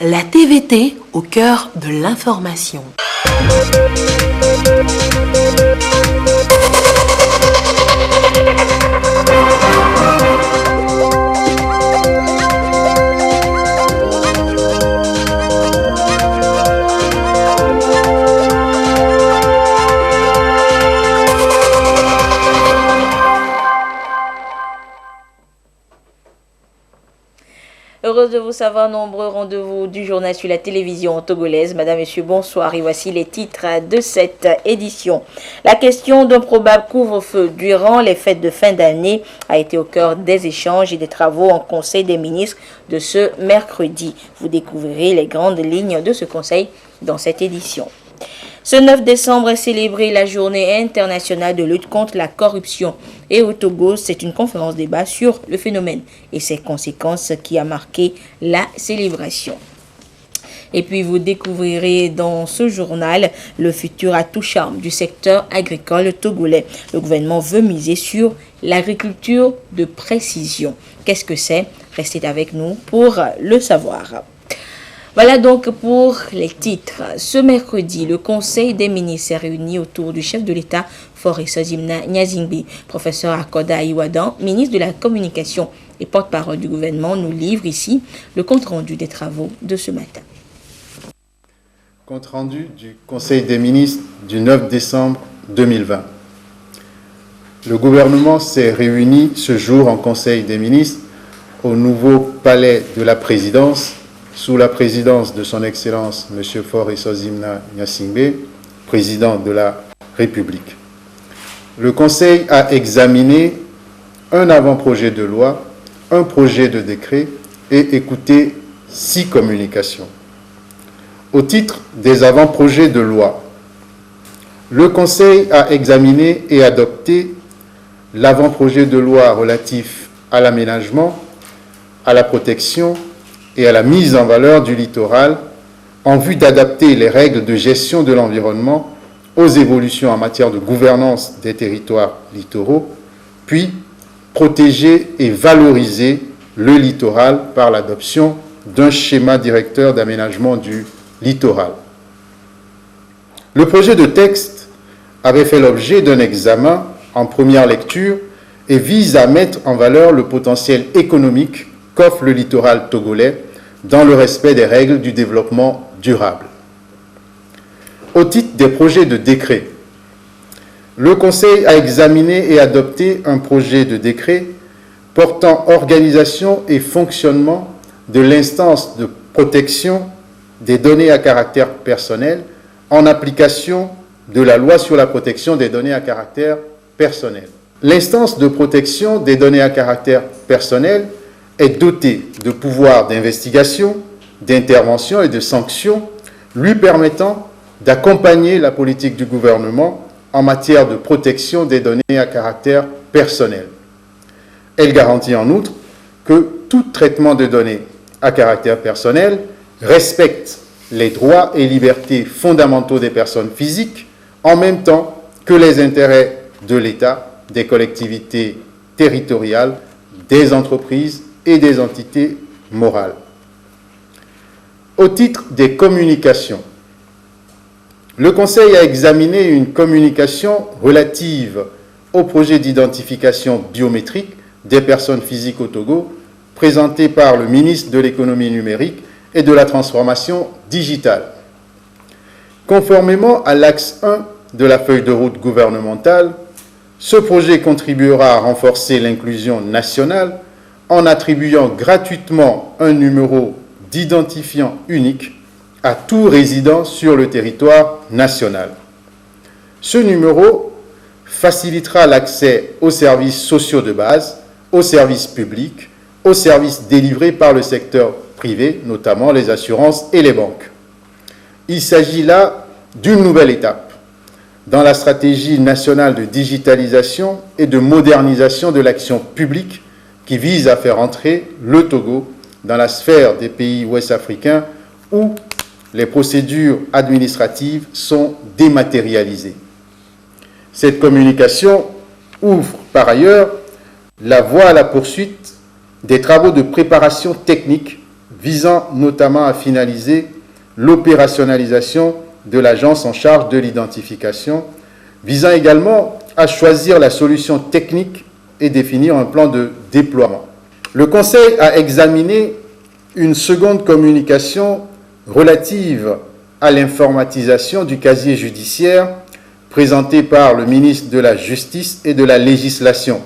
La TVT au cœur de l'information. Heureuse de vous savoir, nombreux rendez-vous du journal sur la télévision togolaise. Madame, Monsieur, bonsoir et voici les titres de cette édition. La question d'un probable couvre-feu durant les fêtes de fin d'année a été au cœur des échanges et des travaux en Conseil des ministres de ce mercredi. Vous découvrirez les grandes lignes de ce conseil dans cette édition. Ce 9 décembre est célébrée la journée internationale de lutte contre la corruption. Et au Togo, c'est une conférence débat sur le phénomène et ses conséquences qui a marqué la célébration. Et puis vous découvrirez dans ce journal le futur atout charme du secteur agricole togolais. Le gouvernement veut miser sur l'agriculture de précision. Qu'est-ce que c'est? Restez avec nous pour le savoir. Voilà donc pour les titres. Ce mercredi, le Conseil des ministres s'est réuni autour du chef de l'État, Faure Sozimna Nyazingbe. Professeur Akoda Iwadan, ministre de la Communication et porte-parole du gouvernement, nous livre ici le compte-rendu des travaux de ce matin. Compte-rendu du Conseil des ministres du 9 décembre 2020. Le gouvernement s'est réuni ce jour en Conseil des ministres au nouveau palais de la présidence, sous la présidence de son Excellence M. Faure Sozimna Nyazingbe, président de la République. Le Conseil a examiné un avant-projet de loi, un projet de décret et écouté 6 communications. Au titre des avant-projets de loi, le Conseil a examiné et adopté l'avant-projet de loi relatif à l'aménagement, à la protection et à la mise en valeur du littoral en vue d'adapter les règles de gestion de l'environnement aux évolutions en matière de gouvernance des territoires littoraux, puis protéger et valoriser le littoral par l'adoption d'un schéma directeur d'aménagement du littoral. Le projet de texte avait fait l'objet d'un examen en première lecture et vise à mettre en valeur le potentiel économique qu'offre le littoral togolais dans le respect des règles du développement durable. Au titre des projets de décret, le Conseil a examiné et adopté un projet de décret portant organisation et fonctionnement de l'instance de protection des données à caractère personnel en application de la loi sur la protection des données à caractère personnel. L'instance de protection des données à caractère personnel est dotée de pouvoirs d'investigation, d'intervention et de sanction lui permettant d'accompagner la politique du gouvernement en matière de protection des données à caractère personnel. Elle garantit en outre que tout traitement de données à caractère personnel respecte les droits et libertés fondamentaux des personnes physiques en même temps que les intérêts de l'État, des collectivités territoriales, des entreprises et des entités morales. Au titre des communications, le Conseil a examiné une communication relative au projet d'identification biométrique des personnes physiques au Togo, présenté par le ministre de l'économie numérique et de la transformation digitale. Conformément à l'axe 1 de la feuille de route gouvernementale, ce projet contribuera à renforcer l'inclusion nationale en attribuant gratuitement un numéro d'identifiant unique à tout résident sur le territoire national. Ce numéro facilitera l'accès aux services sociaux de base, aux services publics, aux services délivrés par le secteur privé, notamment les assurances et les banques. Il s'agit là d'une nouvelle étape dans la stratégie nationale de digitalisation et de modernisation de l'action publique qui vise à faire entrer le Togo dans la sphère des pays ouest-africains où les procédures administratives sont dématérialisées. Cette communication ouvre par ailleurs la voie à la poursuite des travaux de préparation technique visant notamment à finaliser l'opérationnalisation de l'agence en charge de l'identification, visant également à choisir la solution technique et définir un plan de déploiement. Le Conseil a examiné une seconde communication relative à l'informatisation du casier judiciaire présentée par le ministre de la Justice et de la Législation.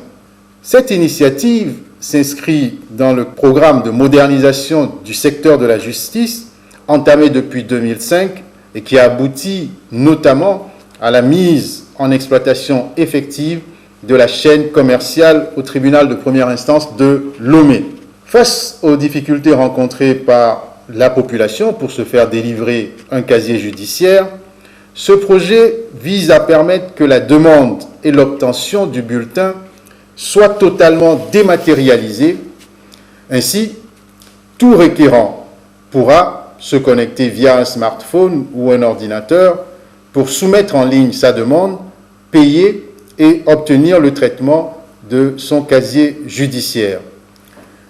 Cette initiative s'inscrit dans le programme de modernisation du secteur de la justice entamé depuis 2005 et qui a abouti notamment à la mise en exploitation effective de la chaîne commerciale au tribunal de première instance de Lomé. Face aux difficultés rencontrées par la population pour se faire délivrer un casier judiciaire, ce projet vise à permettre que la demande et l'obtention du bulletin soient totalement dématérialisées. Ainsi, tout requérant pourra se connecter via un smartphone ou un ordinateur pour soumettre en ligne sa demande, payer et obtenir le traitement de son casier judiciaire.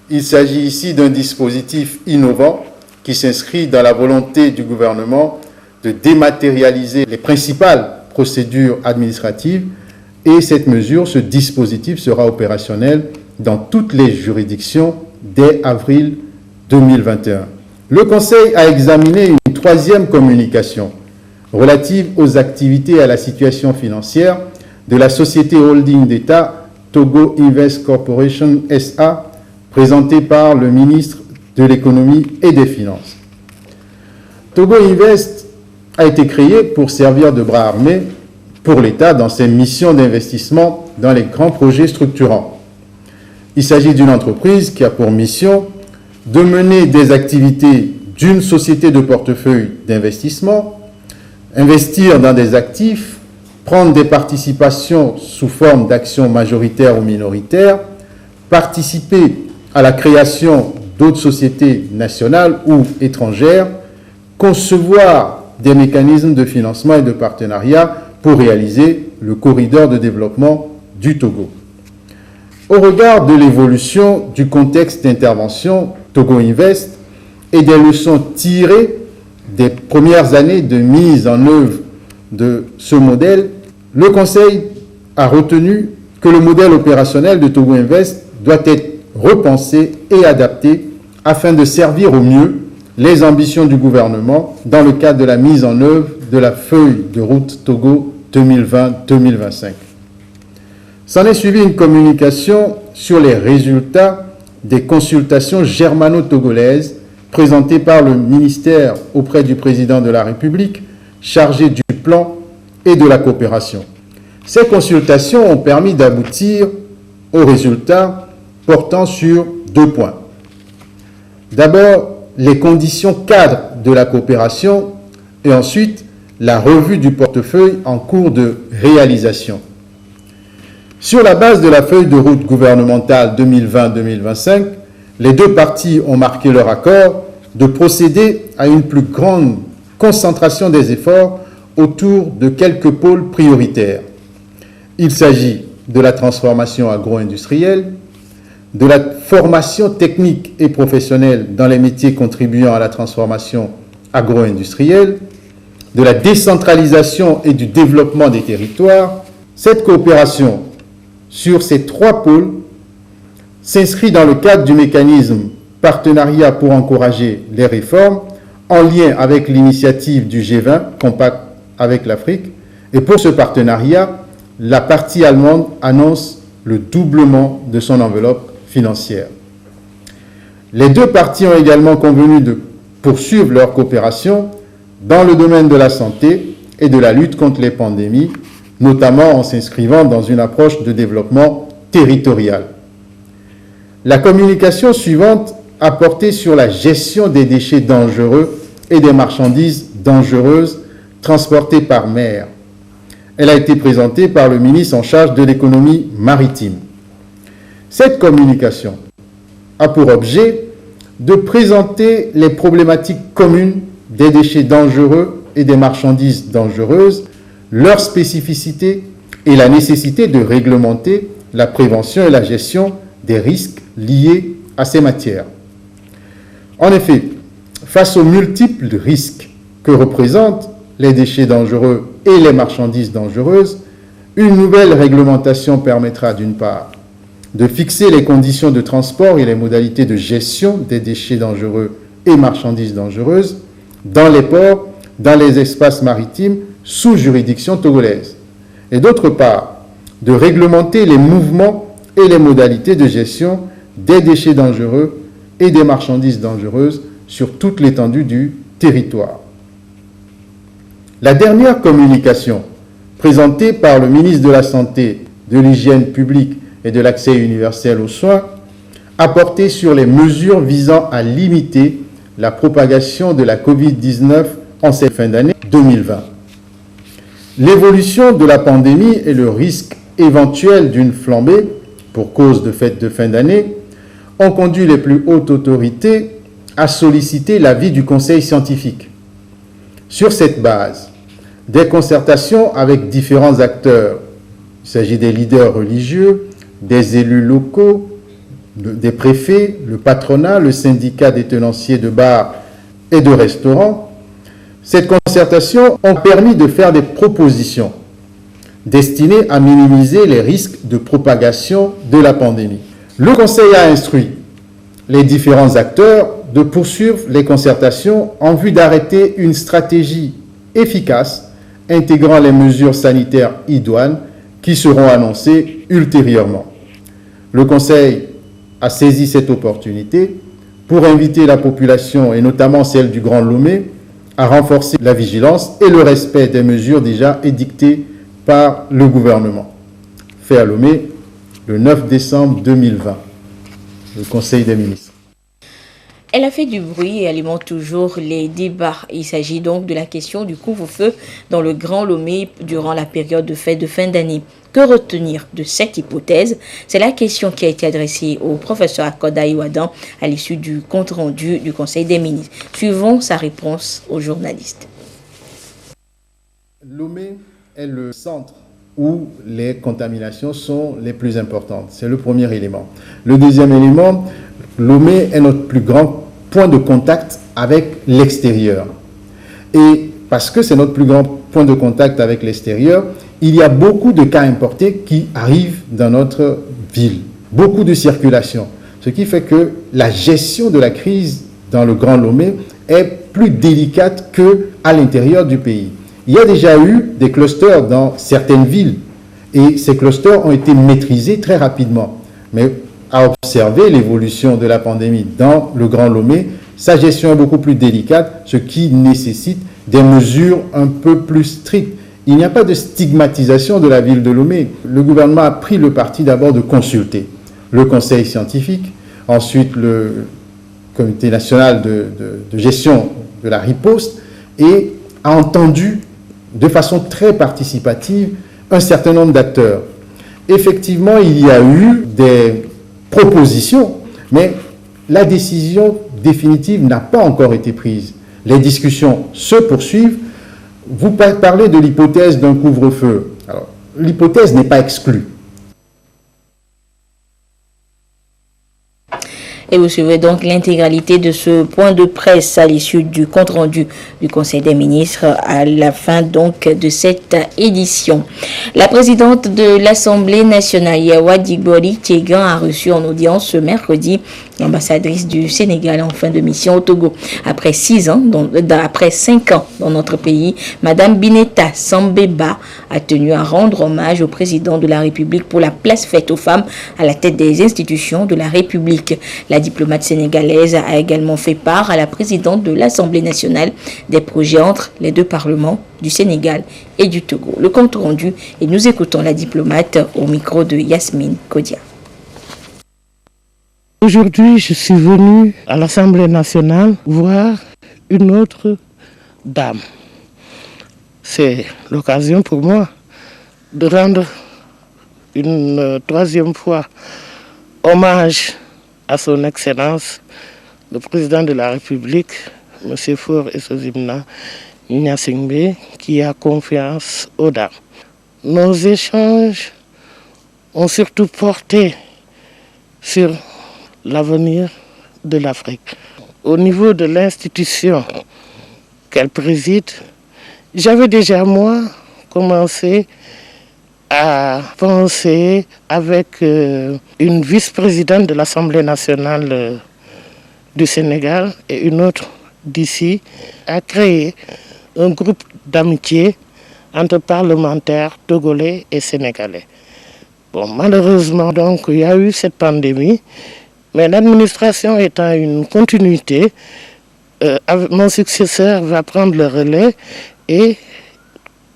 Il s'agit ici d'un dispositif innovant qui s'inscrit dans la volonté du gouvernement de dématérialiser les principales procédures administratives et cette mesure, ce dispositif sera opérationnel dans toutes les juridictions dès avril 2021. Le Conseil a examiné une troisième communication relative aux activités et à la situation financière de la société holding d'État Togo Invest Corporation SA, présentée par le ministre de l'économie et des finances. Togo Invest a été créé pour servir de bras armé pour l'État dans ses missions d'investissement dans les grands projets structurants. Il s'agit d'une entreprise qui a pour mission de mener des activités d'une société de portefeuille d'investissement, investir dans des actifs, prendre des participations sous forme d'actions majoritaires ou minoritaires, participer à la création d'autres sociétés nationales ou étrangères, concevoir des mécanismes de financement et de partenariat pour réaliser le corridor de développement du Togo. Au regard de l'évolution du contexte d'intervention Togo Invest et des leçons tirées des premières années de mise en œuvre de ce modèle, le Conseil a retenu que le modèle opérationnel de Togo Invest doit être repensé et adapté afin de servir au mieux les ambitions du gouvernement dans le cadre de la mise en œuvre de la feuille de route Togo 2020-2025. S'en est suivi une communication sur les résultats des consultations germano-togolaises présentées par le ministère auprès du président de la République chargé du plan et de la coopération. Ces consultations ont permis d'aboutir aux résultats portant sur 2 points. D'abord, les conditions cadres de la coopération et ensuite la revue du portefeuille en cours de réalisation. Sur la base de la feuille de route gouvernementale 2020-2025, les deux parties ont marqué leur accord de procéder à une plus grande concentration des efforts autour de quelques pôles prioritaires. Il s'agit de la transformation agro-industrielle, de la formation technique et professionnelle dans les métiers contribuant à la transformation agro-industrielle, de la décentralisation et du développement des territoires. Cette coopération sur ces 3 pôles s'inscrit dans le cadre du mécanisme Partenariat pour encourager les réformes en lien avec l'initiative du G20, Compact avec l'Afrique. Et pour ce partenariat, la partie allemande annonce le doublement de son enveloppe financière. Les deux parties ont également convenu de poursuivre leur coopération dans le domaine de la santé et de la lutte contre les pandémies, notamment en s'inscrivant dans une approche de développement territorial. La communication suivante a porté sur la gestion des déchets dangereux et des marchandises dangereuses transportées par mer. Elle a été présentée par le ministre en charge de l'économie maritime. Cette communication a pour objet de présenter les problématiques communes des déchets dangereux et des marchandises dangereuses, leurs spécificités et la nécessité de réglementer la prévention et la gestion des risques liés à ces matières. En effet, face aux multiples risques que représentent les déchets dangereux et les marchandises dangereuses, une nouvelle réglementation permettra d'une part de fixer les conditions de transport et les modalités de gestion des déchets dangereux et marchandises dangereuses dans les ports, dans les espaces maritimes sous juridiction togolaise, et d'autre part de réglementer les mouvements et les modalités de gestion des déchets dangereux et des marchandises dangereuses sur toute l'étendue du territoire. La dernière communication présentée par le ministre de la Santé, de l'Hygiène publique et de l'accès universel aux soins a porté sur les mesures visant à limiter la propagation de la Covid-19 en cette fin d'année 2020. L'évolution de la pandémie et le risque éventuel d'une flambée pour cause de fête de fin d'année ont conduit les plus hautes autorités à solliciter l'avis du Conseil scientifique. Sur cette base, des concertations avec différents acteurs, il s'agit des leaders religieux, des élus locaux, des préfets, le patronat, le syndicat des tenanciers de bars et de restaurants, cette concertation a permis de faire des propositions destinées à minimiser les risques de propagation de la pandémie. Le Conseil a instruit les différents acteurs de poursuivre les concertations en vue d'arrêter une stratégie efficace intégrant les mesures sanitaires idoines qui seront annoncées ultérieurement. Le Conseil a saisi cette opportunité pour inviter la population, et notamment celle du Grand Lomé, à renforcer la vigilance et le respect des mesures déjà édictées par le gouvernement. Fait à Lomé le 9 décembre 2020, le Conseil des ministres. Elle a fait du bruit et alimente toujours les débats. Il s'agit donc de la question du couvre-feu dans le Grand Lomé durant la période de fête de fin d'année. Que retenir de cette hypothèse? C'est la question qui a été adressée au professeur Akoda Iwadan à l'issue du compte-rendu du Conseil des ministres. Suivons sa réponse aux journalistes. Lomé est le centre où les contaminations sont les plus importantes. C'est le premier élément. Le deuxième élément, Lomé est notre plus grand point de contact avec l'extérieur. Et parce que c'est notre plus grand point de contact avec l'extérieur, il y a beaucoup de cas importés qui arrivent dans notre ville. Beaucoup de circulation. Ce qui fait que la gestion de la crise dans le Grand Lomé est plus délicate qu'à l'intérieur du pays. Il y a déjà eu des clusters dans certaines villes et ces clusters ont été maîtrisés très rapidement. Mais à observer l'évolution de la pandémie dans le Grand Lomé, sa gestion est beaucoup plus délicate, ce qui nécessite des mesures un peu plus strictes. Il n'y a pas de stigmatisation de la ville de Lomé. Le gouvernement a pris le parti d'abord de consulter le conseil scientifique, ensuite le comité national de gestion de la riposte et a entendu de façon très participative un certain nombre d'acteurs. Effectivement, il y a eu des propositions, mais la décision définitive n'a pas encore été prise. Les discussions se poursuivent. Vous parlez de l'hypothèse d'un couvre-feu. Alors, l'hypothèse n'est pas exclue. Et vous suivez donc l'intégralité de ce point de presse à l'issue du compte-rendu du Conseil des ministres à la fin donc de cette édition. La présidente de l'Assemblée nationale, Yawa Digbori Tiegan, a reçu en audience ce mercredi l'ambassadrice du Sénégal en fin de mission au Togo. Après 5 ans dans notre pays, Madame Bineta Sambeba a tenu à rendre hommage au président de la République pour la place faite aux femmes à la tête des institutions de la République. La diplomate sénégalaise a également fait part à la présidente de l'Assemblée nationale des projets entre les deux parlements du Sénégal et du Togo. Le compte rendu, et nous écoutons la diplomate au micro de Yasmine Kodia. Aujourd'hui, je suis venue à l'Assemblée nationale voir une autre dame. C'est l'occasion pour moi de rendre une troisième fois hommage à son Excellence, le président de la République, M. Faure Essozimna Gnassingbé, qui a confiance aux dames. Nos échanges ont surtout porté sur l'avenir de l'Afrique. au niveau de l'institution qu'elle préside, j'avais déjà, moi, commencé à penser avec une vice-présidente de l'Assemblée nationale du Sénégal et une autre d'ici, à créer un groupe d'amitié entre parlementaires togolais et sénégalais. Bon, malheureusement, donc, il y a eu cette pandémie, mais l'administration étant une continuité, mon successeur va prendre le relais et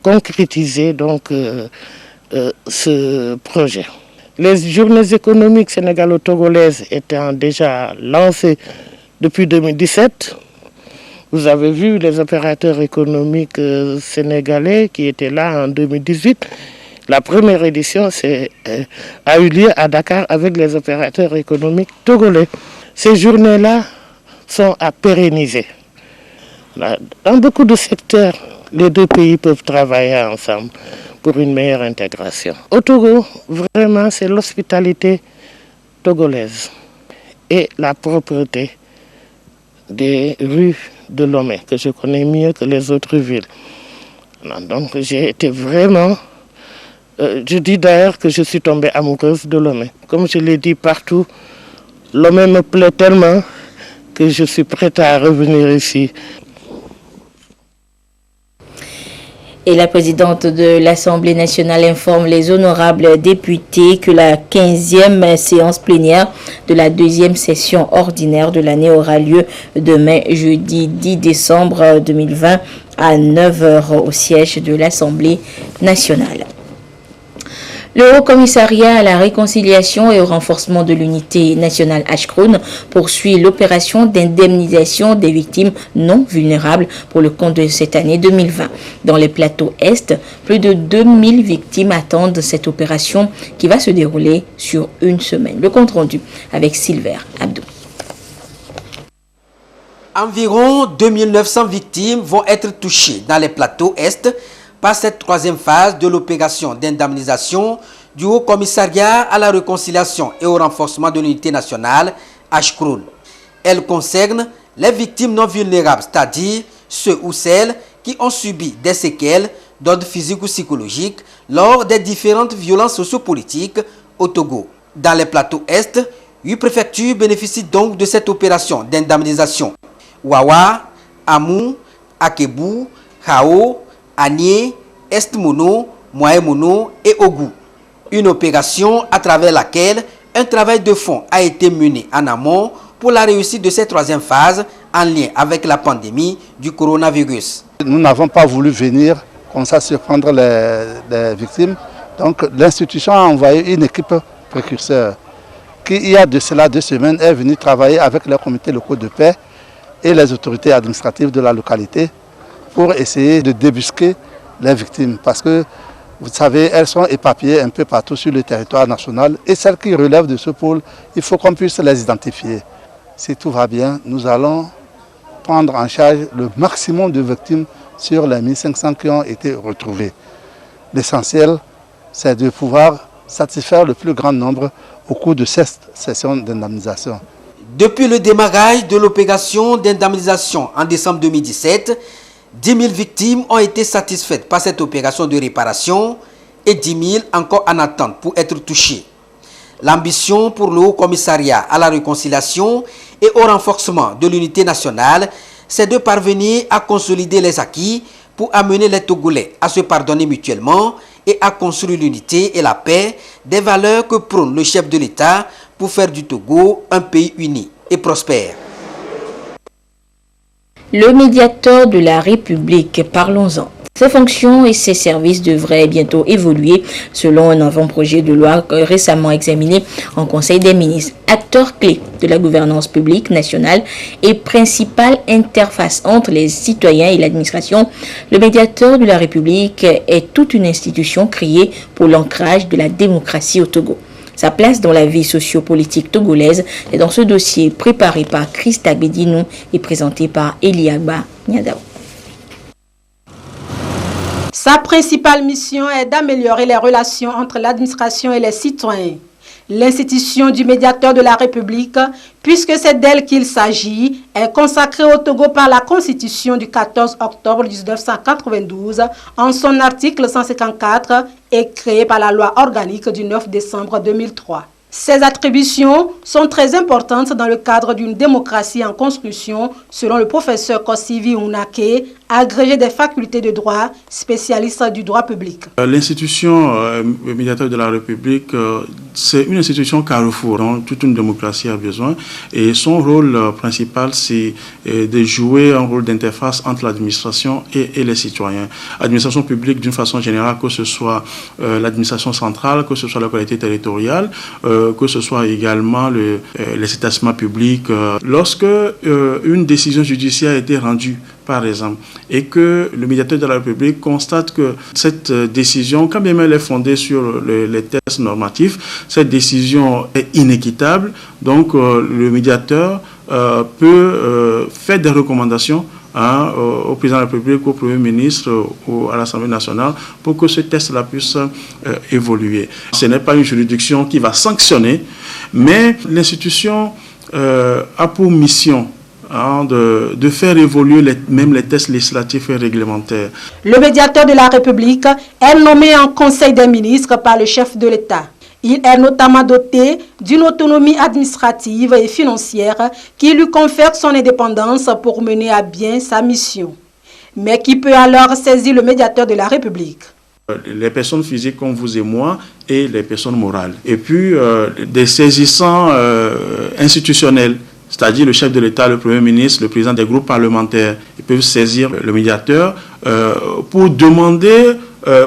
concrétiser donc ce projet. Les journées économiques sénégalo-togolaises étant déjà lancées depuis 2017, vous avez vu les opérateurs économiques sénégalais qui étaient là en 2018. La première édition a eu lieu à Dakar avec les opérateurs économiques togolais. Ces journées-là sont à pérenniser. Dans beaucoup de secteurs, les deux pays peuvent travailler ensemble pour une meilleure intégration. Au Togo, vraiment, c'est l'hospitalité togolaise et la propreté des rues de Lomé, que je connais mieux que les autres villes. Donc j'ai été vraiment... je dis d'ailleurs que je suis tombée amoureuse de Lomé. Comme je l'ai dit partout, Lomé me plaît tellement que je suis prête à revenir ici. Et la présidente de l'Assemblée nationale informe les honorables députés que la 15e séance plénière de la 2e session ordinaire de l'année aura lieu demain, jeudi 10 décembre 2020, à 9h au siège de l'Assemblée nationale. Le Haut Commissariat à la réconciliation et au renforcement de l'unité nationale Ashkroun poursuit l'opération d'indemnisation des victimes non vulnérables pour le compte de cette année 2020. Dans les plateaux Est, plus de 2000 victimes attendent cette opération qui va se dérouler sur une semaine. Le compte rendu avec Silver Abdou. Environ 2900 victimes vont être touchées dans les plateaux Est par cette troisième phase de l'opération d'indemnisation du Haut Commissariat à la réconciliation et au renforcement de l'unité nationale, Ashkroun. Elle concerne les victimes non vulnérables, c'est-à-dire ceux ou celles qui ont subi des séquelles d'ordre physique ou psychologique lors des différentes violences sociopolitiques au Togo. Dans les plateaux Est, 8 préfectures bénéficient donc de cette opération d'indemnisation. Wawa, Amou, Akebou, Hao, Agné, Est-Mono, Moye-Mono et Ogou. Une opération à travers laquelle un travail de fond a été mené en amont pour la réussite de cette troisième phase en lien avec la pandémie du coronavirus. Nous n'avons pas voulu venir comme ça surprendre les victimes. Donc l'institution a envoyé une équipe précurseur qui, il y a de cela 2 semaines, est venue travailler avec les comités locaux de paix et les autorités administratives de la localité pour essayer de débusquer les victimes. Parce que, vous savez, elles sont éparpillées un peu partout sur le territoire national. Et celles qui relèvent de ce pôle, il faut qu'on puisse les identifier. Si tout va bien, nous allons prendre en charge le maximum de victimes sur les 1500 qui ont été retrouvées. L'essentiel, c'est de pouvoir satisfaire le plus grand nombre au cours de cette session d'indemnisation. Depuis le démarrage de l'opération d'indemnisation en décembre 2017, 10 000 victimes ont été satisfaites par cette opération de réparation et 10 000 encore en attente pour être touchées. L'ambition pour le Haut Commissariat à la réconciliation et au renforcement de l'unité nationale, c'est de parvenir à consolider les acquis pour amener les Togolais à se pardonner mutuellement et à construire l'unité et la paix, des valeurs que prône le chef de l'État pour faire du Togo un pays uni et prospère. Le médiateur de la République, parlons-en. Ses fonctions et ses services devraient bientôt évoluer selon un avant-projet de loi récemment examiné en Conseil des ministres. Acteur clé de la gouvernance publique nationale et principale interface entre les citoyens et l'administration, le médiateur de la République est toute une institution créée pour l'ancrage de la démocratie au Togo. Sa place dans la vie sociopolitique togolaise est dans ce dossier préparé par Christa Bédinou et présenté par Eliagba Niadao. Sa principale mission est d'améliorer les relations entre l'administration et les citoyens. L'institution du médiateur de la République, puisque c'est d'elle qu'il s'agit, est consacrée au Togo par la Constitution du 14 octobre 1992 en son article 154 et créée par la loi organique du 9 décembre 2003. Ces attributions sont très importantes dans le cadre d'une démocratie en construction, selon le professeur Kosivi Ounake, agrégé des facultés de droit, spécialiste du droit public. L'institution médiateur de la République, c'est une institution carrefour dont toute une démocratie a besoin. Et son rôle principal, c'est de jouer un rôle d'interface entre l'administration et les citoyens. L'administration publique d'une façon générale, que ce soit l'administration centrale, que ce soit la collectivité territoriale, que ce soit également les établissements publics. Lorsque une décision judiciaire a été rendue, par exemple, et que le médiateur de la République constate que cette décision, quand bien même elle est fondée sur les tests normatifs, cette décision est inéquitable, donc le médiateur peut faire des recommandations au président de la République, au Premier ministre ou à l'Assemblée nationale pour que ce test-là puisse évoluer. Ce n'est pas une juridiction qui va sanctionner, mais l'institution a pour mission de faire évoluer même les tests législatifs et réglementaires. Le médiateur de la République est nommé en Conseil des ministres par le chef de l'État. Il est notamment doté d'une autonomie administrative et financière qui lui confère son indépendance pour mener à bien sa mission, mais qui peut alors saisir le médiateur de la République. Les personnes physiques comme vous et moi et les personnes morales. Et puis des saisissants institutionnels, c'est-à-dire le chef de l'État, le Premier ministre, le président des groupes parlementaires. Ils peuvent saisir le médiateur pour demander,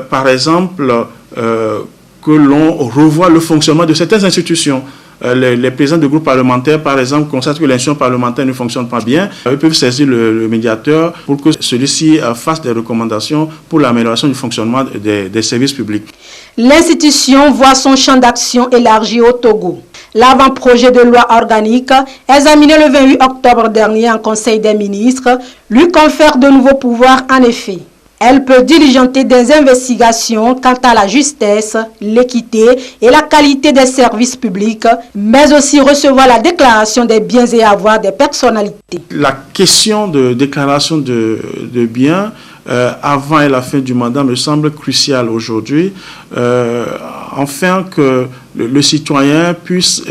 par exemple, que l'on revoie le fonctionnement de certaines institutions. Les présidents de groupes parlementaires, par exemple, constatent que l'institution parlementaire ne fonctionne pas bien. Ils peuvent saisir le médiateur pour que celui-ci fasse des recommandations pour l'amélioration du fonctionnement des services publics. L'institution voit son champ d'action élargi au Togo. L'avant-projet de loi organique, examiné le 28 octobre dernier en Conseil des ministres, lui confère de nouveaux pouvoirs en effet. Elle peut diligenter des investigations quant à la justesse, l'équité et la qualité des services publics, mais aussi recevoir la déclaration des biens et avoirs des personnalités. La question de déclaration de biens avant et la fin du mandat me semble cruciale aujourd'hui, afin que le citoyen puisse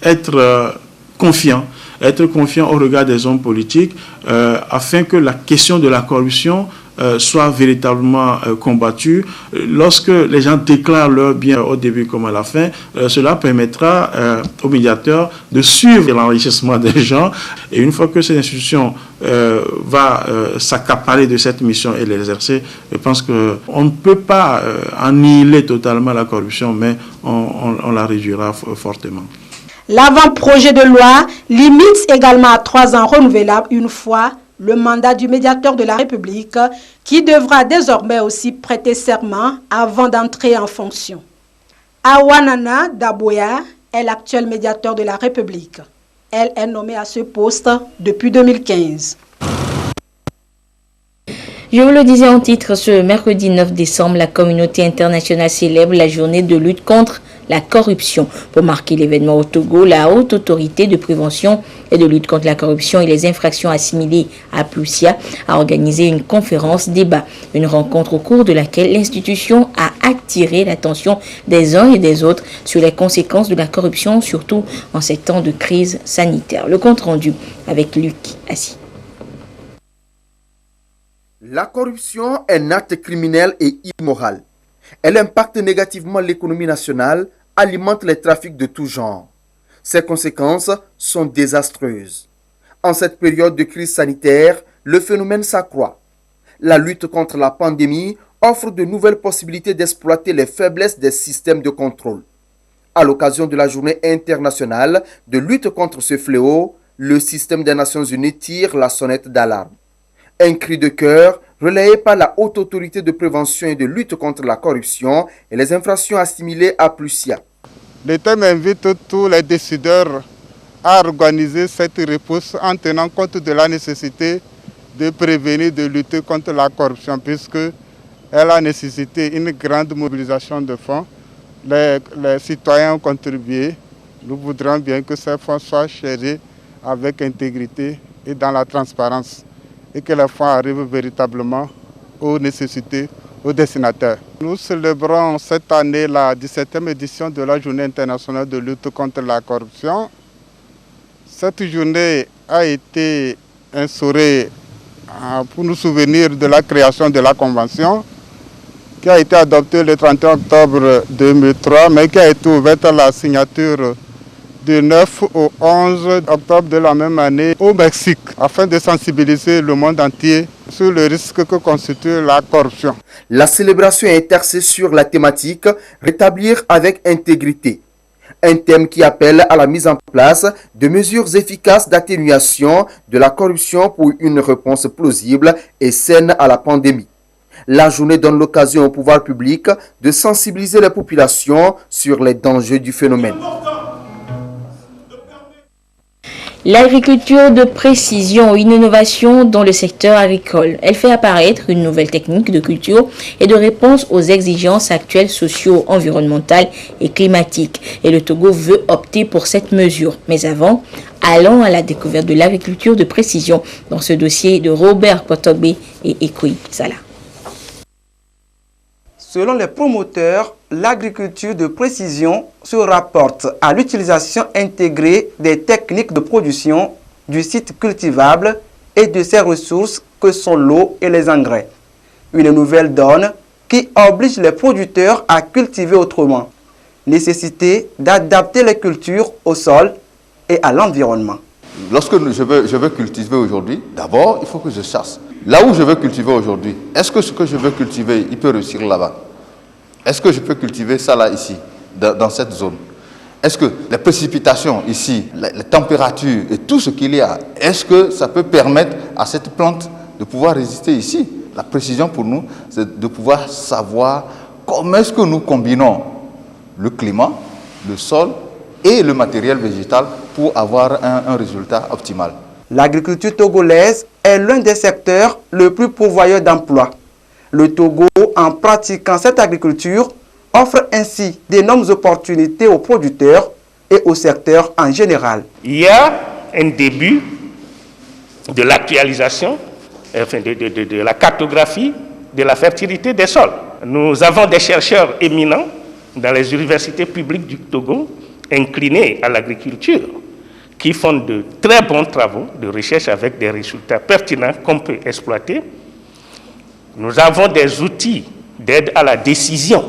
être confiant au regard des hommes politiques, afin que la question de la corruption soit véritablement combattue. Lorsque les gens déclarent leurs biens au début comme à la fin, cela permettra aux médiateurs de suivre l'enrichissement des gens. Et une fois que cette institution va s'accaparer de cette mission et l'exercer, je pense qu'on ne peut pas annihiler totalement la corruption, mais on la réduira fortement. L'avant-projet de loi limite également à 3 ans renouvelables une fois le mandat du médiateur de la République, qui devra désormais aussi prêter serment avant d'entrer en fonction. Awanana Daboya est l'actuel médiateur de la République. Elle est nommée à ce poste depuis 2015. Je vous le disais en titre, ce mercredi 9 décembre, la communauté internationale célèbre la journée de lutte contre la corruption. Pour marquer l'événement au Togo, la Haute Autorité de prévention et de lutte contre la corruption et les infractions assimilées à Plusia a organisé une conférence débat. Une rencontre au cours de laquelle l'institution a attiré l'attention des uns et des autres sur les conséquences de la corruption, surtout en ces temps de crise sanitaire. Le compte rendu avec Luc Assis. La corruption est un acte criminel et immoral. Elle impacte négativement l'économie nationale, alimente les trafics de tout genre. Ses conséquences sont désastreuses. En cette période de crise sanitaire, le phénomène s'accroît. La lutte contre la pandémie offre de nouvelles possibilités d'exploiter les faiblesses des systèmes de contrôle. À l'occasion de la journée internationale de lutte contre ce fléau, le système des Nations Unies tire la sonnette d'alarme. Un cri de cœur relayé par la Haute Autorité de prévention et de lutte contre la corruption et les infractions assimilées à Plusia. Le thème invite tous les décideurs à organiser cette réponse en tenant compte de la nécessité de prévenir, de lutter contre la corruption, puisque elle a nécessité une grande mobilisation de fonds les citoyens ont contribué. Nous voudrions bien que ces fonds soient gérés avec intégrité et dans la transparence et que les fonds arrivent véritablement aux nécessités, aux destinataires. Nous célébrons cette année la 17e édition de la Journée internationale de lutte contre la corruption. Cette journée a été instaurée pour nous souvenir de la création de la Convention qui a été adoptée le 31 octobre 2003, mais qui a été ouverte à la signature du 9 au 11 octobre de la même année au Mexique, afin de sensibiliser le monde entier sur le risque que constitue la corruption. La célébration est axée sur la thématique « Rétablir avec intégrité ». Un thème qui appelle à la mise en place de mesures efficaces d'atténuation de la corruption pour une réponse plausible et saine à la pandémie. La journée donne l'occasion au pouvoir public de sensibiliser les populations sur les dangers du phénomène. L'agriculture de précision, une innovation dans le secteur agricole. Elle fait apparaître une nouvelle technique de culture et de réponse aux exigences actuelles socio-environnementales et climatiques. Et le Togo veut opter pour cette mesure. Mais avant, allons à la découverte de l'agriculture de précision dans ce dossier de Robert Potogbe et Ekoui Sala. Selon les promoteurs, l'agriculture de précision se rapporte à l'utilisation intégrée des techniques de production du site cultivable et de ses ressources que sont l'eau et les engrais. Une nouvelle donne qui oblige les producteurs à cultiver autrement. Nécessité d'adapter les cultures au sol et à l'environnement. Lorsque je veux cultiver aujourd'hui, d'abord, il faut que je chasse. Là où je veux cultiver aujourd'hui, est-ce que ce que je veux cultiver, il peut réussir là-bas? Est-ce que je peux cultiver ça là, ici, dans cette zone? Est-ce que les précipitations ici, les températures et tout ce qu'il y a, est-ce que ça peut permettre à cette plante de pouvoir résister ici? La précision pour nous, c'est de pouvoir savoir comment est-ce que nous combinons le climat, le sol et le matériel végétal pour avoir un résultat optimal. L'agriculture togolaise est l'un des secteurs le plus pourvoyeur d'emplois. Le Togo, en pratiquant cette agriculture, offre ainsi d'énormes opportunités aux producteurs et au secteur en général. Il y a un début de l'actualisation, de la cartographie de la fertilité des sols. Nous avons des chercheurs éminents dans les universités publiques du Togo, inclinés à l'agriculture, qui font de très bons travaux de recherche avec des résultats pertinents qu'on peut exploiter. Nous avons des outils d'aide à la décision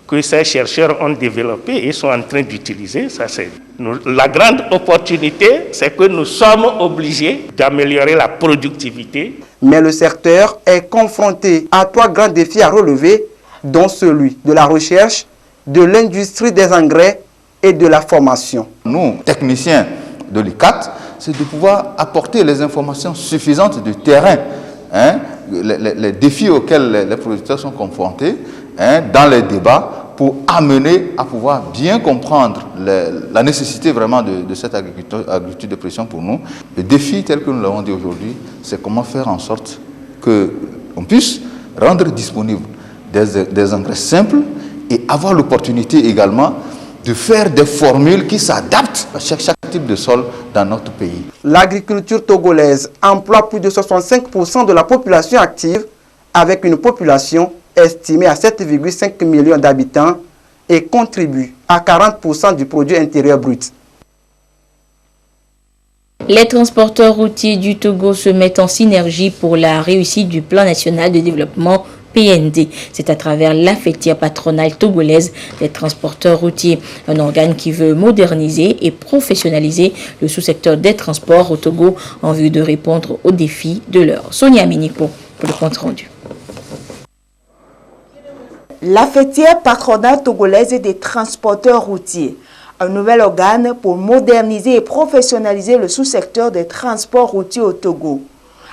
que ces chercheurs ont développés et sont en train d'utiliser. La grande opportunité, c'est que nous sommes obligés d'améliorer la productivité. Mais le secteur est confronté à 3 grands défis à relever, dont celui de la recherche, de l'industrie des engrais et de la formation. Nous, techniciens de l'ICAT, c'est de pouvoir apporter les informations suffisantes du terrain, les défis auxquels les producteurs sont confrontés dans les débats pour amener à pouvoir bien comprendre la nécessité vraiment de cette agriculture de précision pour nous. Le défi tel que nous l'avons dit aujourd'hui, c'est comment faire en sorte qu'on puisse rendre disponibles des engrais simples et avoir l'opportunité également de faire des formules qui s'adaptent à chaque type de sol dans notre pays. L'agriculture togolaise emploie plus de 65% de la population active, avec une population estimée à 7,5 millions d'habitants et contribue à 40% du produit intérieur brut. Les transporteurs routiers du Togo se mettent en synergie pour la réussite du plan national de développement PND. C'est à travers la fêtière patronale togolaise des transporteurs routiers, un organe qui veut moderniser et professionnaliser le sous-secteur des transports au Togo en vue de répondre aux défis de l'heure. Sonia Miniko pour le compte rendu. La fêtière patronale togolaise des transporteurs routiers, un nouvel organe pour moderniser et professionnaliser le sous-secteur des transports routiers au Togo.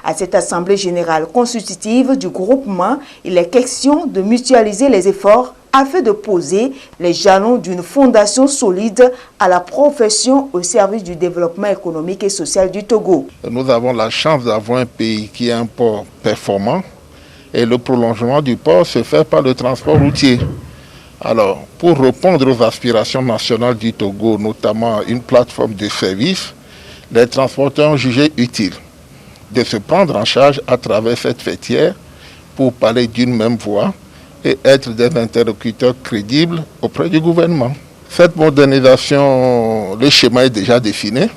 À cette assemblée générale constitutive du groupement, il est question de mutualiser les efforts afin de poser les jalons d'une fondation solide à la profession au service du développement économique et social du Togo. Nous avons la chance d'avoir un pays qui a un port performant et le prolongement du port se fait par le transport routier. Alors, pour répondre aux aspirations nationales du Togo, notamment une plateforme de services, les transporteurs ont jugé utile de se prendre en charge à travers cette fêtière pour parler d'une même voix et être des interlocuteurs crédibles auprès du gouvernement. Cette modernisation, le schéma est déjà défini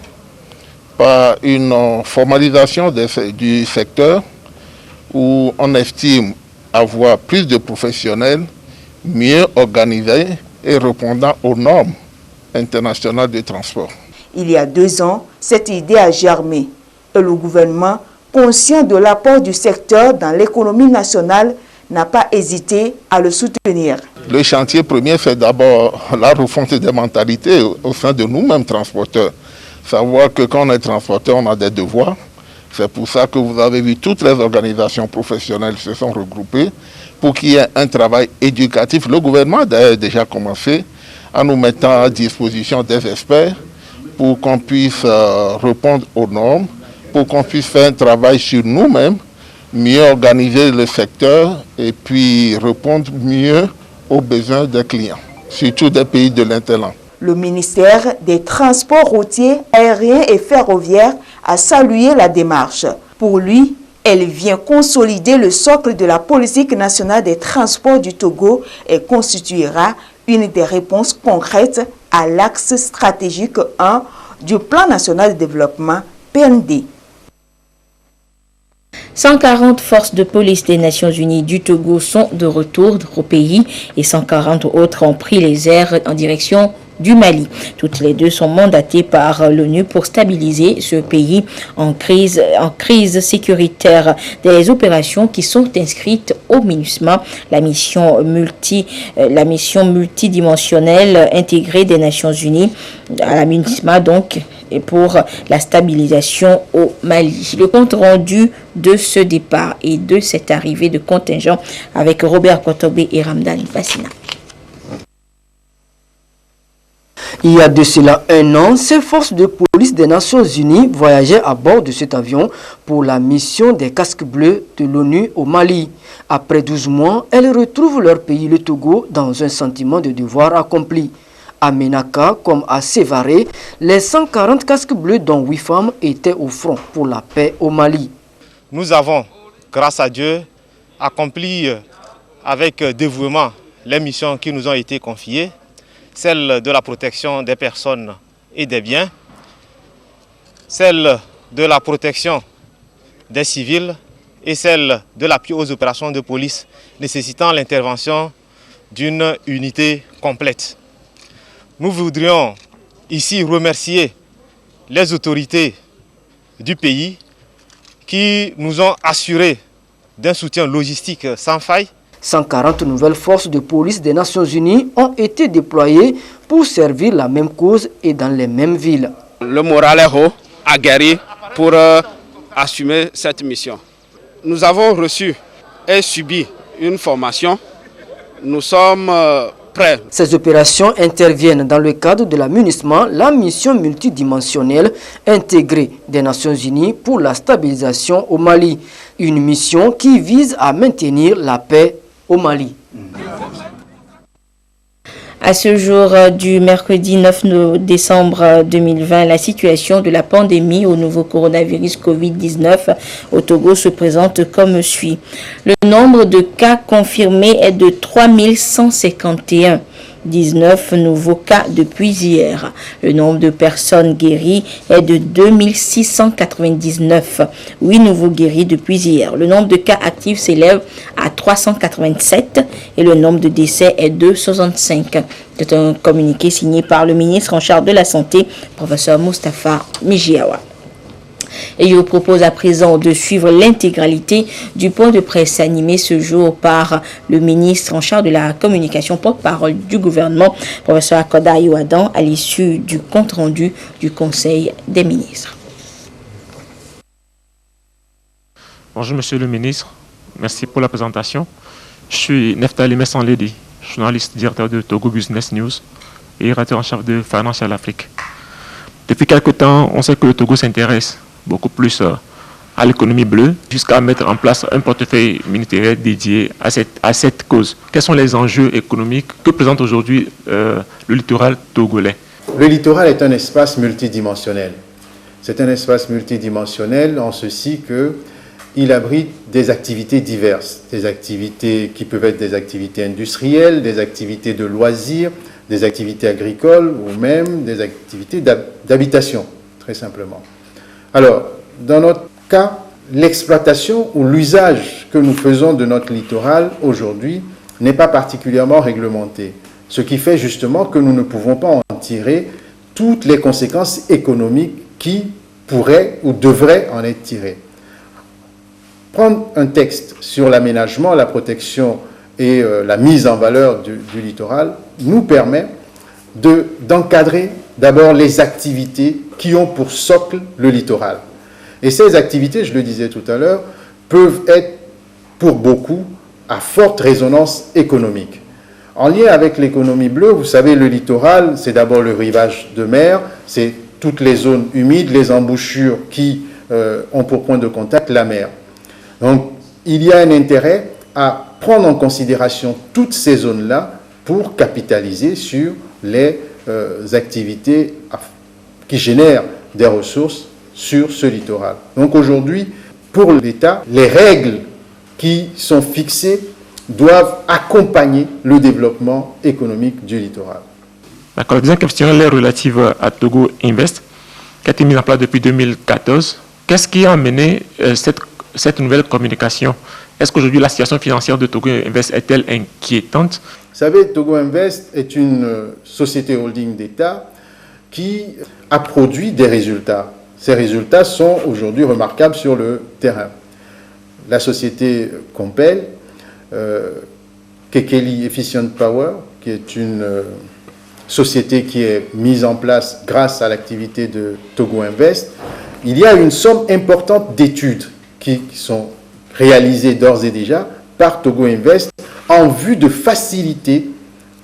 par une formalisation du secteur où on estime avoir plus de professionnels, mieux organisés et répondant aux normes internationales de transport. Il y a 2 ans, cette idée a germé et le gouvernement, conscient de l'apport du secteur dans l'économie nationale, n'a pas hésité à le soutenir. Le chantier premier, c'est d'abord la refonte des mentalités au sein de nous-mêmes transporteurs. Savoir que quand on est transporteur, on a des devoirs. C'est pour ça que vous avez vu toutes les organisations professionnelles se sont regroupées pour qu'il y ait un travail éducatif. Le gouvernement a déjà commencé en nous mettant à disposition des experts pour qu'on puisse répondre aux normes, pour qu'on puisse faire un travail sur nous-mêmes, mieux organiser le secteur et puis répondre mieux aux besoins des clients, surtout des pays de l'Interland. Le ministère des Transports routiers, aériens et ferroviaires a salué la démarche. Pour lui, elle vient consolider le socle de la politique nationale des transports du Togo et constituera une des réponses concrètes à l'axe stratégique 1 du Plan national de développement PND. 140 forces de police des Nations Unies du Togo sont de retour au pays et 140 autres ont pris les airs en direction du Mali. Toutes les deux sont mandatées par l'ONU pour stabiliser ce pays en crise sécuritaire. Des opérations qui sont inscrites au MINUSMA, la mission multidimensionnelle intégrée des Nations Unies, à la MINUSMA donc, et pour la stabilisation au Mali. Le compte rendu de ce départ et de cette arrivée de contingent avec Robert Kotobé et Ramdan Bassina. Il y a de cela 1 an, ces forces de police des Nations Unies voyageaient à bord de cet avion pour la mission des casques bleus de l'ONU au Mali. Après 12 mois, elles retrouvent leur pays, le Togo, dans un sentiment de devoir accompli. À Ménaka comme à Sévaré, les 140 casques bleus dont 8 femmes étaient au front pour la paix au Mali. Nous avons, grâce à Dieu, accompli avec dévouement les missions qui nous ont été confiées, celle de la protection des personnes et des biens, celle de la protection des civils et celle de l'appui aux opérations de police nécessitant l'intervention d'une unité complète. Nous voudrions ici remercier les autorités du pays qui nous ont assuré d'un soutien logistique sans faille. 140 nouvelles forces de police des Nations Unies ont été déployées pour servir la même cause et dans les mêmes villes. Le moral est haut, aguerri pour assumer cette mission. Nous avons reçu et subi une formation. Nous sommes prêts. Ces opérations interviennent dans le cadre de la MINUSMA, la mission multidimensionnelle intégrée des Nations Unies pour la stabilisation au Mali. Une mission qui vise à maintenir la paix au Mali. À ce jour du mercredi 9 décembre 2020, la situation de la pandémie au nouveau coronavirus Covid-19 au Togo se présente comme suit. Le nombre de cas confirmés est de 3151. 19 nouveaux cas depuis hier. Le nombre de personnes guéries est de 2699. 8 nouveaux guéris depuis hier. Le nombre de cas actifs s'élève à 387 et le nombre de décès est de 65. C'est un communiqué signé par le ministre en charge de la Santé, professeur Moustapha Mijiawa. Et je vous propose à présent de suivre l'intégralité du point de presse animé ce jour par le ministre en charge de la communication, porte-parole du gouvernement, professeur Akoda Yoadan, à l'issue du compte-rendu du Conseil des ministres. Bonjour Monsieur le ministre, merci pour la présentation. Je suis Neftali Messanledi, journaliste directeur de Togo Business News et rédacteur en chef de Financial Afrique. Depuis quelque temps, on sait que le Togo s'intéresse beaucoup plus à l'économie bleue jusqu'à mettre en place un portefeuille ministériel dédié à cette cause. Quels sont les enjeux économiques que présente aujourd'hui le littoral togolais? Le littoral est un espace multidimensionnel. C'est un espace multidimensionnel en ceci qu'il abrite des activités diverses, des activités qui peuvent être des activités industrielles, des activités de loisirs, des activités agricoles ou même des activités d'habitation, très simplement. Alors, dans notre cas, l'exploitation ou l'usage que nous faisons de notre littoral aujourd'hui n'est pas particulièrement réglementé, ce qui fait justement que nous ne pouvons pas en tirer toutes les conséquences économiques qui pourraient ou devraient en être tirées. Prendre un texte sur l'aménagement, la protection et la mise en valeur du littoral nous permet d'encadrer d'abord les activités qui ont pour socle le littoral. Et ces activités, je le disais tout à l'heure, peuvent être pour beaucoup à forte résonance économique. En lien avec l'économie bleue, vous savez, le littoral, c'est d'abord le rivage de mer, c'est toutes les zones humides, les embouchures qui ont pour point de contact la mer. Donc, il y a un intérêt à prendre en considération toutes ces zones-là pour capitaliser sur les activités qui génèrent des ressources sur ce littoral. Donc aujourd'hui, pour l'État, les règles qui sont fixées doivent accompagner le développement économique du littoral. D'accord. La deuxième question est relative à Togo Invest, qui a été mise en place depuis 2014. Qu'est-ce qui a amené cette nouvelle communication? Est-ce qu'aujourd'hui la situation financière de Togo Invest est-elle inquiétante? Vous savez, Togo Invest est une société holding d'État qui a produit des résultats. Ces résultats sont aujourd'hui remarquables sur le terrain. La société Compel, Kekeli Efficient Power, qui est une société qui est mise en place grâce à l'activité de Togo Invest, il y a une somme importante d'études qui sont réalisées d'ores et déjà par Togo Invest en vue de faciliter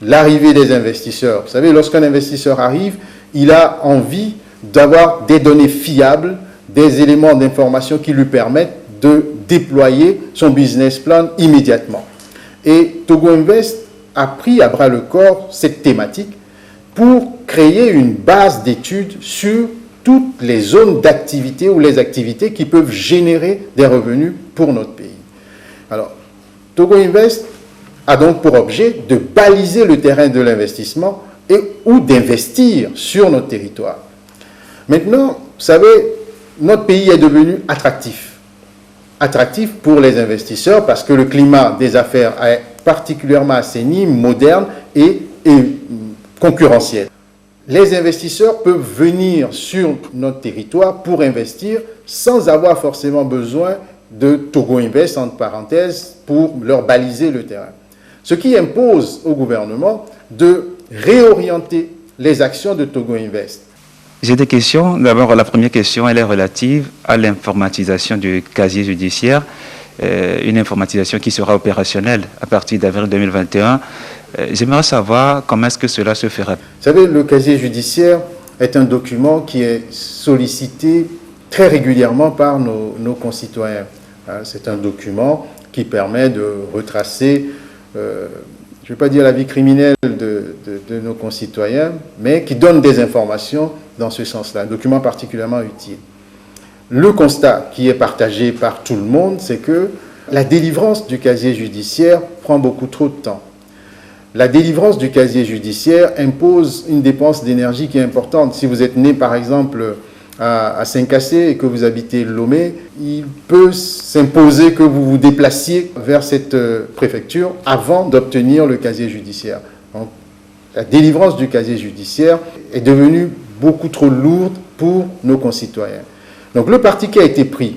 l'arrivée des investisseurs. Vous savez, lorsqu'un investisseur arrive, il a envie d'avoir des données fiables, des éléments d'information qui lui permettent de déployer son business plan immédiatement. Et Togo Invest a pris à bras le corps cette thématique pour créer une base d'études sur toutes les zones d'activité ou les activités qui peuvent générer des revenus pour notre pays. Alors, Togo Invest a donc pour objet de baliser le terrain de l'investissement ou d'investir sur notre territoire. Maintenant, vous savez, notre pays est devenu attractif. Attractif pour les investisseurs parce que le climat des affaires est particulièrement assaini, moderne et concurrentiel. Les investisseurs peuvent venir sur notre territoire pour investir sans avoir forcément besoin de Togo Invest, entre parenthèses, pour leur baliser le terrain. Ce qui impose au gouvernement de réorienter les actions de Togo Invest. J'ai des questions. D'abord, la première question, elle est relative à l'informatisation du casier judiciaire, une informatisation qui sera opérationnelle à partir d'avril 2021. J'aimerais savoir comment est-ce que cela se fera. Vous savez, le casier judiciaire est un document qui est sollicité très régulièrement par nos concitoyens. C'est un document qui permet de retracer, je ne vais pas dire la vie criminelle de nos concitoyens, mais qui donne des informations dans ce sens-là, un document particulièrement utile. Le constat qui est partagé par tout le monde, c'est que la délivrance du casier judiciaire prend beaucoup trop de temps. La délivrance du casier judiciaire impose une dépense d'énergie qui est importante. Si vous êtes né, par exemple, à Saint-Cassé et que vous habitez Lomé, il peut s'imposer que vous vous déplaciez vers cette préfecture avant d'obtenir le casier judiciaire. Donc, la délivrance du casier judiciaire est devenue beaucoup trop lourde pour nos concitoyens. Donc le parti qui a été pris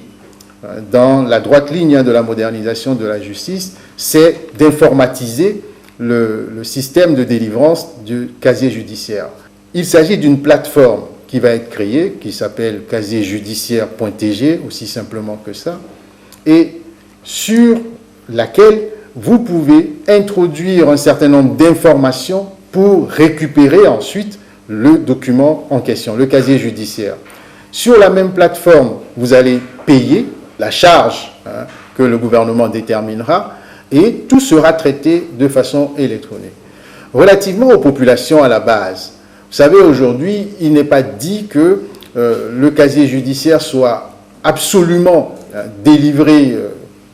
dans la droite ligne de la modernisation de la justice, c'est d'informatiser le système de délivrance du casier judiciaire. Il s'agit d'une plateforme qui va être créée, qui s'appelle casier-judiciaire.tg, aussi simplement que ça, et sur laquelle vous pouvez introduire un certain nombre d'informations pour récupérer ensuite le document en question, le casier judiciaire. Sur la même plateforme, vous allez payer la charge que le gouvernement déterminera, et tout sera traité de façon électronique. Relativement aux populations à la base, vous savez, aujourd'hui, il n'est pas dit que le casier judiciaire soit absolument délivré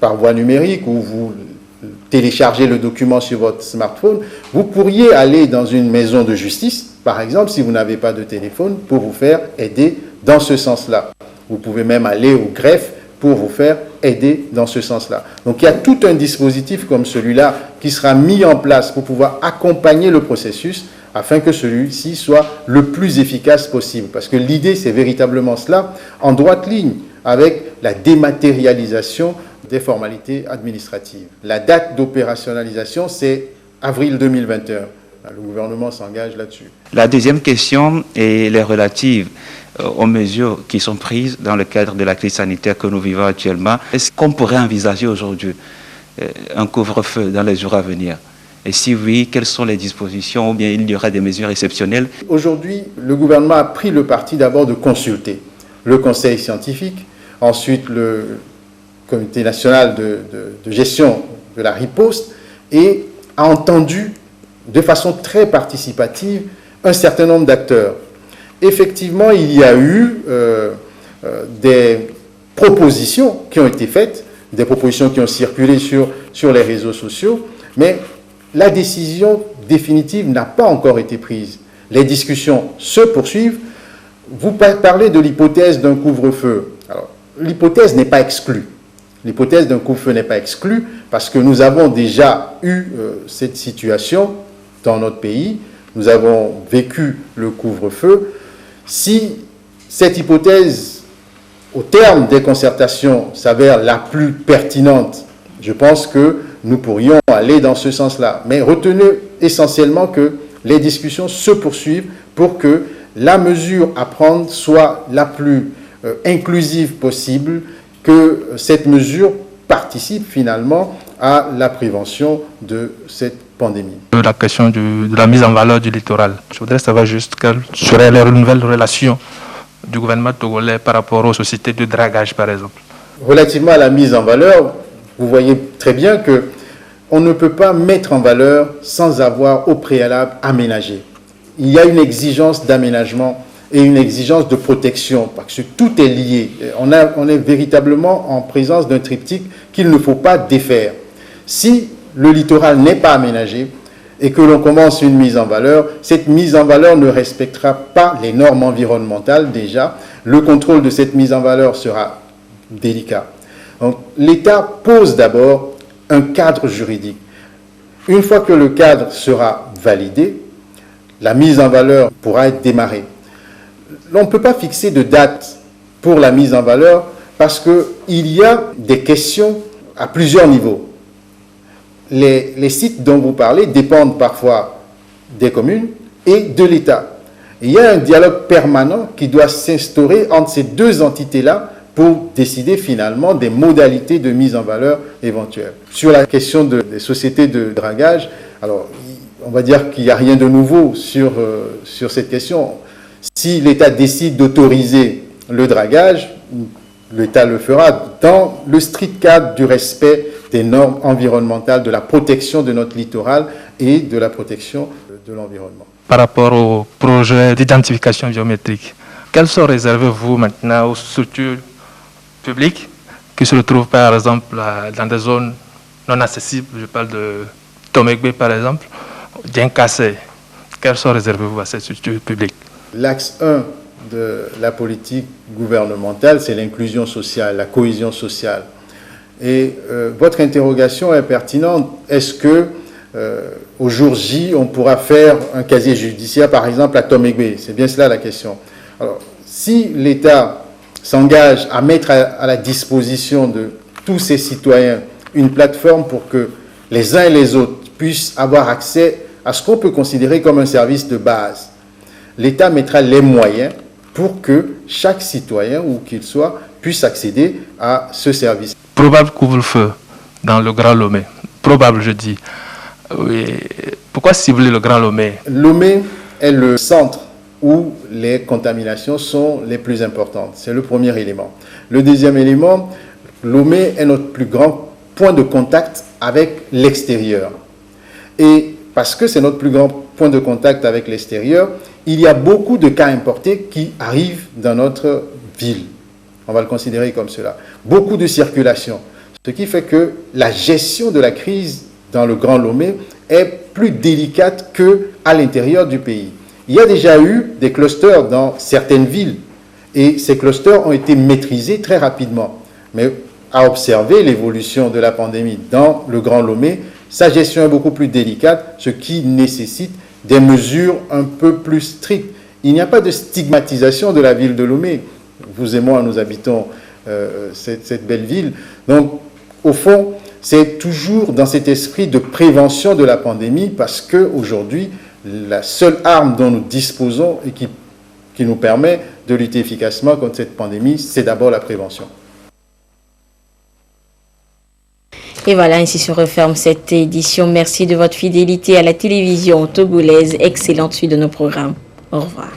par voie numérique ou vous téléchargez le document sur votre smartphone. Vous pourriez aller dans une maison de justice, par exemple, si vous n'avez pas de téléphone, pour vous faire aider dans ce sens-là. Vous pouvez même aller au greffe pour vous faire aider dans ce sens-là. Donc il y a tout un dispositif comme celui-là qui sera mis en place pour pouvoir accompagner le processus afin que celui-ci soit le plus efficace possible. Parce que l'idée, c'est véritablement cela, en droite ligne avec la dématérialisation des formalités administratives. La date d'opérationnalisation, c'est avril 2021. Le gouvernement s'engage là-dessus. La deuxième question est relative aux mesures qui sont prises dans le cadre de la crise sanitaire que nous vivons actuellement. Est-ce qu'on pourrait envisager aujourd'hui un couvre-feu dans les jours à venir? Et si oui, quelles sont les dispositions ou bien il y aura des mesures exceptionnelles? Aujourd'hui, le gouvernement a pris le parti d'abord de consulter le conseil scientifique, ensuite le comité national de gestion de la riposte et a entendu de façon très participative un certain nombre d'acteurs. Effectivement, il y a eu des propositions qui ont été faites, des propositions qui ont circulé sur les réseaux sociaux, mais la décision définitive n'a pas encore été prise. Les discussions se poursuivent. Vous parlez de l'hypothèse d'un couvre-feu. Alors, l'hypothèse n'est pas exclue. L'hypothèse d'un couvre-feu n'est pas exclue parce que nous avons déjà eu cette situation dans notre pays. Nous avons vécu le couvre-feu. Si cette hypothèse, au terme des concertations, s'avère la plus pertinente, je pense que nous pourrions aller dans ce sens-là. Mais retenez essentiellement que les discussions se poursuivent pour que la mesure à prendre soit la plus inclusive possible, que cette mesure participe finalement à la prévention de cette pandémie. La question de la mise en valeur du littoral. Je voudrais savoir juste quelles seraient les nouvelles relations du gouvernement togolais par rapport aux sociétés de dragage, par exemple. Relativement à la mise en valeur, vous voyez très bien que on ne peut pas mettre en valeur sans avoir au préalable aménagé. Il y a une exigence d'aménagement et une exigence de protection, parce que tout est lié. On est véritablement en présence d'un triptyque qu'il ne faut pas défaire. Si le littoral n'est pas aménagé et que l'on commence une mise en valeur, cette mise en valeur ne respectera pas les normes environnementales déjà. Le contrôle de cette mise en valeur sera délicat. Donc, l'État pose d'abord un cadre juridique. Une fois que le cadre sera validé, la mise en valeur pourra être démarrée. On ne peut pas fixer de date pour la mise en valeur parce qu'il y a des questions à plusieurs niveaux. Les sites dont vous parlez dépendent parfois des communes et de l'État. Il y a un dialogue permanent qui doit s'instaurer entre ces deux entités-là pour décider finalement des modalités de mise en valeur éventuelles. Sur la question des sociétés de dragage, alors on va dire qu'il n'y a rien de nouveau sur cette question. Si l'État décide d'autoriser le dragage, l'État le fera dans le strict cadre du respect des normes environnementales, de la protection de notre littoral et de la protection de l'environnement. Par rapport au projet d'identification biométrique, quels sont réservés-vous maintenant aux structures publiques qui se retrouvent par exemple dans des zones non accessibles? Je parle de Tomegbe par exemple, Dienkase. Quels sont réservés-vous à ces structures publiques? L'axe 1 de la politique gouvernementale, c'est l'inclusion sociale, la cohésion sociale. Et votre interrogation est pertinente. Est-ce que au jour J, on pourra faire un casier judiciaire, par exemple, à Tomegbe? C'est bien cela la question. Alors, si l'État s'engage à mettre à la disposition de tous ses citoyens une plateforme pour que les uns et les autres puissent avoir accès à ce qu'on peut considérer comme un service de base, l'État mettra les moyens pour que chaque citoyen, où qu'il soit, puisse accéder à ce service. Probable couvre-feu dans le Grand Lomé. Probable, je dis. Oui. Pourquoi cibler le Grand Lomé? Lomé est le centre où les contaminations sont les plus importantes. C'est le premier élément. Le deuxième élément, Lomé est notre plus grand point de contact avec l'extérieur. Et parce que c'est notre plus grand point de contact avec l'extérieur, il y a beaucoup de cas importés qui arrivent dans notre ville. On va le considérer comme cela. Beaucoup de circulation. Ce qui fait que la gestion de la crise dans le Grand Lomé est plus délicate qu'à l'intérieur du pays. Il y a déjà eu des clusters dans certaines villes et ces clusters ont été maîtrisés très rapidement. Mais à observer l'évolution de la pandémie dans le Grand Lomé, sa gestion est beaucoup plus délicate, ce qui nécessite des mesures un peu plus strictes. Il n'y a pas de stigmatisation de la ville de Lomé. Vous et moi, nous habitons cette belle ville. Donc, au fond, c'est toujours dans cet esprit de prévention de la pandémie parce qu'aujourd'hui, la seule arme dont nous disposons et qui nous permet de lutter efficacement contre cette pandémie, c'est d'abord la prévention. Et voilà, ainsi se referme cette édition. Merci de votre fidélité à la télévision togolaise. Excellente suite de nos programmes. Au revoir.